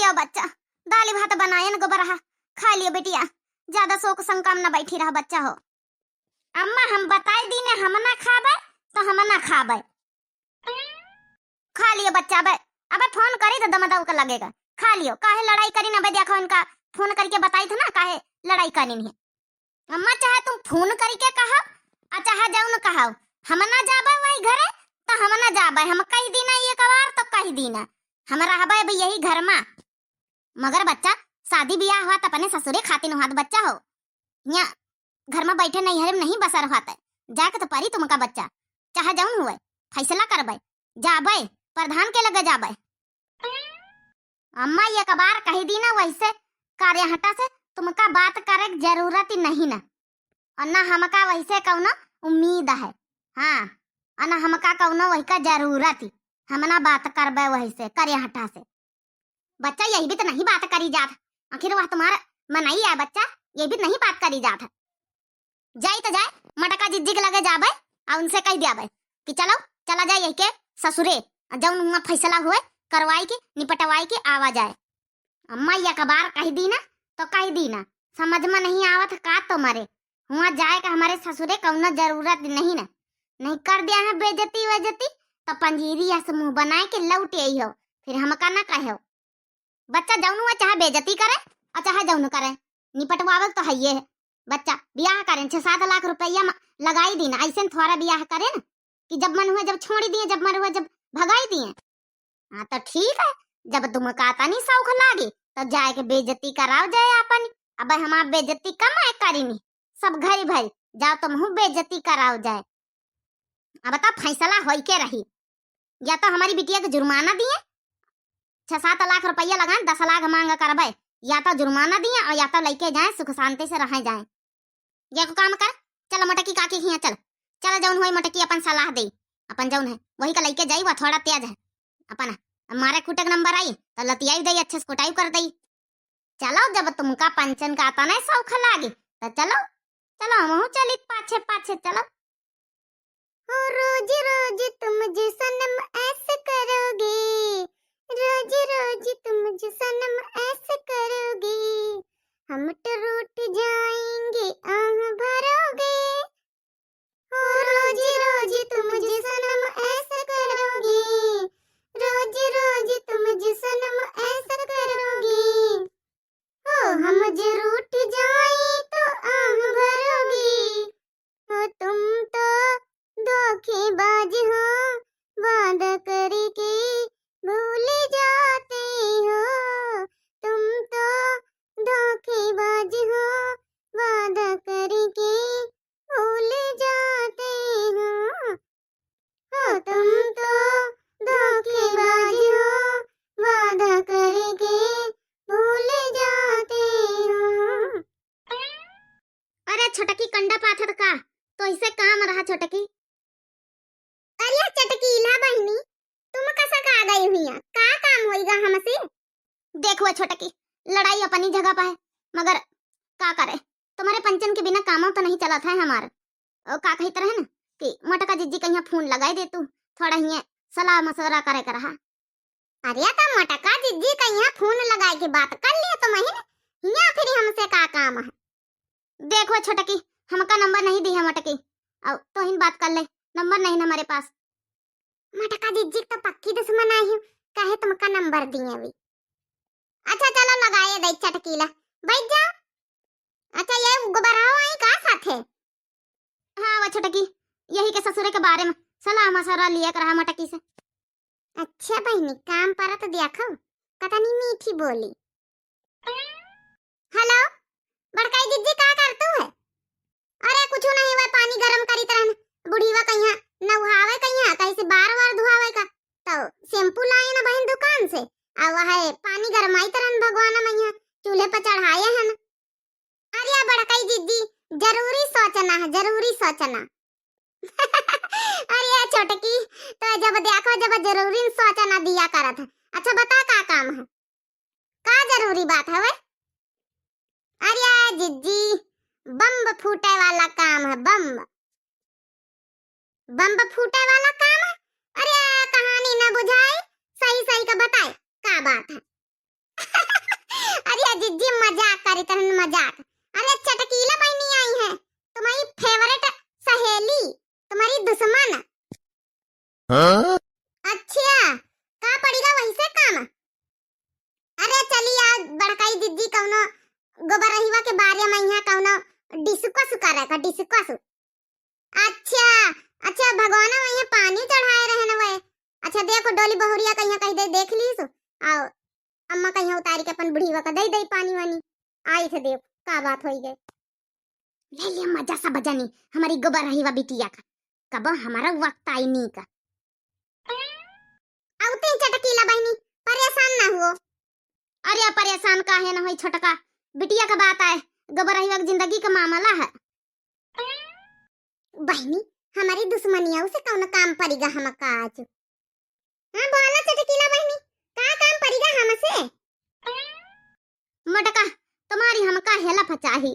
लियो बच्चा, दाली भात बनाए न गोबर खा लियो बेटिया, ज्यादा शोक संकाम न बैठी रहा बच्चा हो। अम्मा हम बताई दी ने हम ना खाबे तो हम ना खाबे। खा लियो बच्चा बे, अबे फोन करी तो दमदाऊ का लगेगा। खा लियो, काहे लड़ाई करी ना बे, देखो इनका फोन करके बताई था ना काहे लड़ाई करी नहीं। अम्मा चाहे तुम फोन करके कहो और चाहे जाऊ न कहो, हम ना जाबे वही घरे तो हम ना जाबे, हम कही दीना ये कवार तो कही दीना हम रहबे भी यही घर में। मगर बच्चा शादी ब्याह हुआ तो अपने ससुरे खातिर हुआ बच्चा हो, यहाँ घर में बैठे नहीं हरे नहीं बसर होता है, जाके तो परी तुमका बच्चा, चाहे जाऊन हुए फैसला करबे, जाबे प्रधान के लगे जाबे। अम्मा ये कबार कही दी ना वैसे कार्य हटा से तुमका बात करे जरूरत ही नहीं ना, और ना हमका वैसे कौनो उम्मीद है। हाँ, और ना हमका कौनो वही का जरूरत ही, हम ना बात करबे वही से कार्य हटा से। बच्चा यही भी तो नहीं बात करी जात, आखिर वह तुम्हारा मनाई है बच्चा, ये भी नहीं बात करी जात है। जाई तो जाए मटका जिज्जी के लगे जाबे और उनसे कह दियाबे कि चलो चला जाए यही के ससुरे, जब वहाँ फैसला हुए करवाई के निपटवाई के आवा जाए। अम्मा ये कबार कह दी ना तो कह दी ना, समझ में नहीं आवत का तो मरे वहाँ जाए का हमारे ससुरे कौनो जरूरत नहीं ना, नहीं कर दिया है बेजती वेजती तो पंजीरी या मुंह बनाए के लौट आई हो, फिर हमका ना कहे हो। बच्चा जौन हुआ चाहे बेजती करे और चाहे जौन करे, निपटवावे तो है ये है। बच्चा ब्याह करें 6-7 लाख रुपया लगाई दी ना, ऐसे थोड़ा ब्याह करे ना कि जब मन हुआ जब छोड़ी दिए, जब मन हुआ जब भगाई दिए। हाँ तो ठीक है, जब तुम काता नहीं सौख लागी तो जाए के बेइज्जती कराओ जाए अपन। अब हमार बेइज्जती कम है करी नहीं, सब घरी भरी जाओ तुम हूँ बेइज्जती कराओ जाए। अब तो फैसला हो के रही, या तो हमारी बिटिया को जुर्माना दिए 6-7 लाख रुपया लगा 10 लाख मांग करबे, या तो जुर्माना दिए और या तो लेके जाए सुख शांति से रह जाए। ये को काम कर, चल मोटकी काकी हिया चल, चल जौन होई मोटकी अपन सलाह दे, अपन जौन है वही का लेके जाई, वो थोड़ा तेज है अपन हमारे खुटक नंबर आई तो लतियाई दई अच्छे से कुटाई कर दई। चलो जब तुमका पंचन का आता नहीं सौख लागी तो चलो चलो हम चली पाछे पाछे चलो। रोज रोज तुम जो सनम ऐसे करोगे, रोज रोज तुम जो सनम ऐसे करोगे, हम तो रूठ जाएंगे आह भरोगे। रोज रोज तुम जो सनम ऐसे करोगे, रोज रोज तुम जो सनम ऐसे करोगे, हो हम जो रूठ जाए तो आह भरोगे। हो तुम तो धोखेबाज हो, वादा करके भूल जाते हो, तुम तो धोखेबाज हो, वादा करके भूल जाते हो, तुम तो धोखेबाज हो, वादा करके भूल जाते हो। अरे छोटकी कंडा पाथर का तो इसे काम रहा छोटकी। अरे चटकी ला बहनी, तुम कैसा का आ गई हुई है, का काम होएगा हमसे? देखो छोटकी लड़ाई अपनी जगह पर है, मगर का करे तुम्हारे पंचन के बिना कामों तो नहीं चला था हमारा। और का कही तरह ना कि मोटका जिज्जी कहीं फोन लगाई दे तू, थोड़ा ही सलाह मशवरा करे कर रहा। अरे तो मोटका जिज्जी कहीं फोन लगाए के बात कर लिया तो महीने हिया फिर हमसे का काम है। देखो छोटकी हमका नंबर नहीं दी है मोटकी, अब तो ही बात कर ले, नंबर नहीं ना हमारे पास। मोटका जिज्जी तो पक्की दुश्मन आई हूँ, कहे तुमका नंबर दिए अभी। अच्छा चलो लगाए दे चटकीला, बैठ जाओ। अच्छा ये गुबराओ आई का साथ है? हाँ वो छोटकी यही के ससुरे के बारे में सलाह मशवरा लिया कर रहा मोटकी से। अच्छा बहनी काम पर तो देखो कतनी मीठी बोली। हेलो बड़काई जिज्जी का करतू है? अरे कुछ नहीं हुआ, पानी गरम करी तरह बुढ़ीवा कहिया नहावे कहिया कहीं से बार-बार धुआवे का, तो शैम्पू लाए ना बहन दुकान से, आ वह पानी गरमाई तरह भगवान मैया चूल्हे पर चढ़ाए हैं ना। अरे बड़काई जिज्जी जरूरी सोचना है, जरूरी सोचना। अरे छोटकी तो जब देखो जब जरूरी सोचना दिया करत है। अच्छा बता का काम है, का जरूरी बात है वे? अरे जिज्जी बम फूटे वाला काम है, बम फूटे वाला काम है। अरे कहानी न बुझाई, सही सही का बताए का बात है। करे का डिस्कस। अच्छा अच्छा भगवान वही पानी चढ़ाए रहे न वे। अच्छा देखो डोली बहुरिया कहीं कहीं दे देख ली सो आओ अम्मा कहीं उतारी के अपन बुढ़ीवा का दे दे पानी वानी आई थे देख का बात होई गई। ले ले मजा सा बजानी हमारी गोबर रही वा बिटिया का कब हमारा वक्त आई नहीं का। अब तीन चटकीला बहनी परेशान ना हुओ। अरे परेशान का है ना होई छोटका बिटिया का बात आए गोबर रही वा जिंदगी का मामला है। बहनी हमारी दुश्मनिया से कौन काम पड़ेगा हमका आज। हां बोला चटकीला बहनी का काम पड़ेगा हमसे। मटका तुम्हारी हमका हेला फचाही।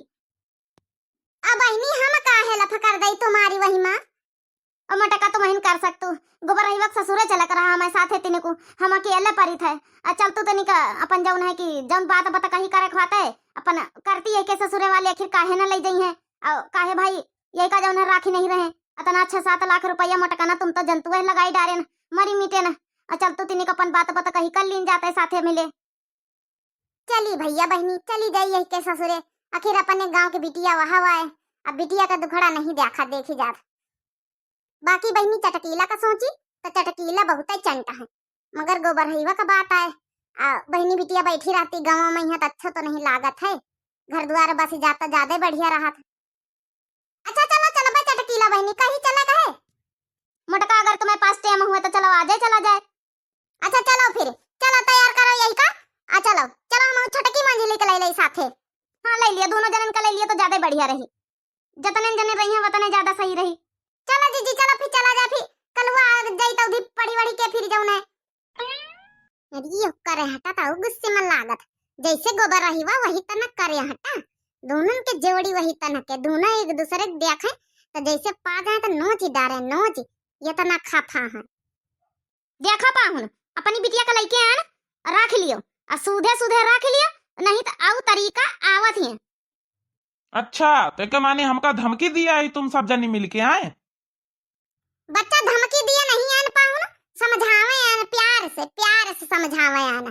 अब बहनी हम का हेला फकर दई तुम्हारी वही मां। अब मटका तुम हिन कर सकतू गोबर रही वक्त ससुरे चला कर रहा मैं साथे तिने को हम अकेले परी थे आ चल तू तनिका अपन जौन है कि जौन बात बता कहीं करे खवाते अपन करती है के ससुरे वाले आखिर काहे ना ले जाई है और काहे भाई यही का जौन राखी नहीं रहे अतना 6-7 लाख रुपया मटका ना तुम तो जंतु लगाई डारे न मरी मिटे न चल तू तिने अपन बात बता कहीं कर लीन जाते साथे मिले। चली भैया बहनी चली जाई यही के ससुरे आखिर अपने गांव के बिटिया वहां वाए अब बिटिया का दुखड़ा नहीं देखा देखी जात। बाकी बहनी चटकीला का सोची तो चटकीला बहुत ही चंटा है मगर गोबर हईवा का बात आए बहनी बिटिया बैठी रहती गाँव में यहाँ अच्छा तो नहीं लागत है घर द्वार बस जाता ज्यादा बढ़िया रहा था। अच्छा चलो चलो भाई चटकीला बहनी कहीं चला गए मटका अगर तुम्हारे पास टाइम हुआ तो चलो आ जाए चला जाए। अच्छा चलो फिर चलो तैयार करो यही का चलो चलो हम छटकी मंजिली के ले ले साथे। हाँ ले लिया दोनों जनन का ले लिया तो ज्यादा बढ़िया रही जतने जने रही है वतने ज्यादा सही रही। चलो जीजी चलो फिर चला जा फिर कलवा जाई तो उधी पड़ी वड़ी के फिर जाऊं अरे यो करे हटा तो गुस्से में लागत जैसे गोबर रही वा वही तनक करे हटा दोनों के जोड़ी वही तनक के दोनों एक दूसरे को देखे तो जैसे पा जाए तो नोच डारे नोच ये तना खाफा है देखा पाहुन अपनी बिटिया का लइके आन रख लियो आ सूधे सूधे रख लियो नहीं तो आउ तरीका आवत है। अच्छा तो क्या माने हमका धमकी दिया है तुम सब जनी मिलके आए। बच्चा धमकी दिया नहीं आन पाहुन समझावे आन प्यार से समझावे आन।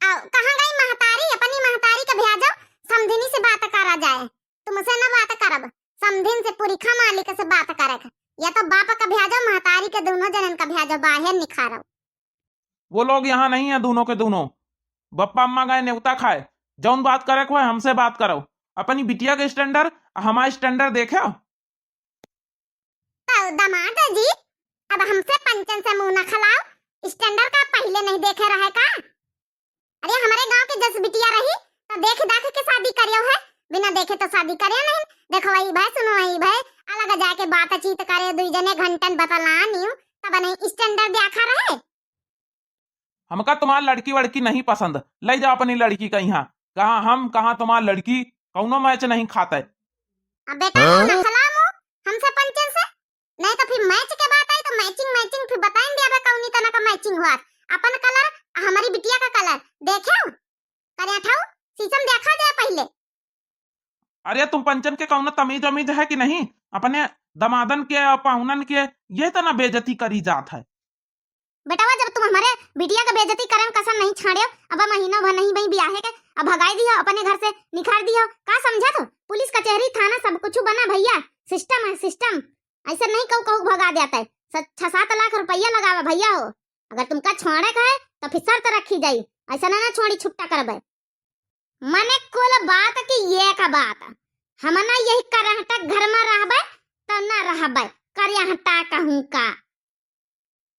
आओ कहां गई महतारी अपनी महतारी का भेजो समधिनी से बात करा जाए तुमसे ना बात करब समधिन से पूरी खा मालिक से बात करे या तो बाप का भेजो महतारी के दोनों जनन का भेजो बाहर निखारो। वो लोग यहाँ नहीं है दोनों के दोनों बप्पा अम्मा गए न्योता खाए जौन बात करे को है हमसे बात करो अपनी बिटिया के स्टैंडर्ड हमारा स्टैंडर्ड देखे दामाद जी अब हमसे पंचन से मुंह न खलाओ स्टैंडर्ड का पहले नहीं देखे रहे का। अरे हमारे गांव की 10 बिटिया रही तो देख दाख के शादी करियो है बिना देखे तो शादी करियो नहीं। देखो वही भाई सुनो वही भाई अलग जाके बातचीत करे दुई जने घंटन बतला नहीं तब नहीं स्टैंडर्ड देखा रहे। हमका तुम्हारी लड़की वड़की नहीं पसंद ले जाओ अपनी लड़की का यहाँ कहा हम कहा तुम्हारी लड़की कौनो मैच नहीं खाता है। अब बेटा न खलामो हमसे पंचन से नहीं तो फिर मैच के बात आई तो मैचिंग फिर बताएंगे अब कौनी तना का मैचिंग हुआ अपन कलर हमारी बिटिया का कलर देखो करे उठाओ शीशम देखा जाए पहले। अरे तुम पंचन के कौनो तमीज वमीज है कि नहीं अपने दमादन के पाहुनन के ये तना बेइज्जती करी जात है। बेटा जब तुम हमारे बिटिया का बेइज्जती करन कसम नहीं छाड़ियो अब महीना भर नहीं भाई ब्याह के अब भगाई दियो अपने घर से निखार दियो का समझा तो पुलिस कचहरी थाना सब कुछ बना भैया सिस्टम है सिस्टम ऐसा नहीं कहू भगा देता है 6-7 लाख रुपया लगावा भैया हो अगर तुमका छोड़े का है तो फिर शर्त रखी जाई ऐसा ना छोड़ी छुट्टा करबे मने कुल बात की ये का बात हमना यही करहटा घर में रहबे तो ना रहबे करिया हटा कहूं का।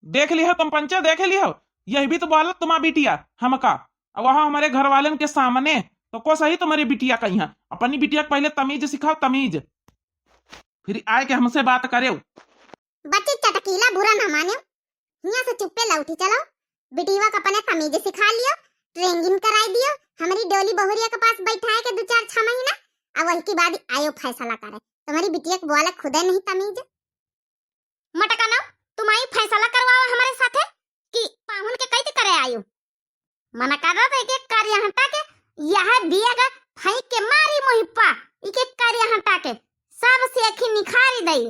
देख लिया तुम पंचा देख लिया यही भी तो बोला तुम्हारा बिटिया हमका वहां हमारे घर वाले के सामने तो को सही तुम्हारी बिटिया का यहाँ अपनी बिटिया को पहले तमीज सिखाओ तमीज फिर आए के हमसे बात करे। बच्ची चटकीला बुरा ना मानियो यहाँ से चुप्पे लौटी चलो बिटिया का अपने तमीज सिखा लियो ट्रेनिंग कराई दियो हमारी डोली बहुरिया के पास बैठाए के 2-4-6 महीना अब वही के बाद आयो फैसला करे तुम्हारी बिटिया को बोला खुद नहीं तमीज मटका ना तुम आई फैसला करवाओ हमारे साथे कि पाहुन के कैसे करे आयो मना कर रहा था एक कार्य हटा के यह दिएगा भाई के मारी मोहिपा एक कार्य हटा के सब से अखी निखारी दई।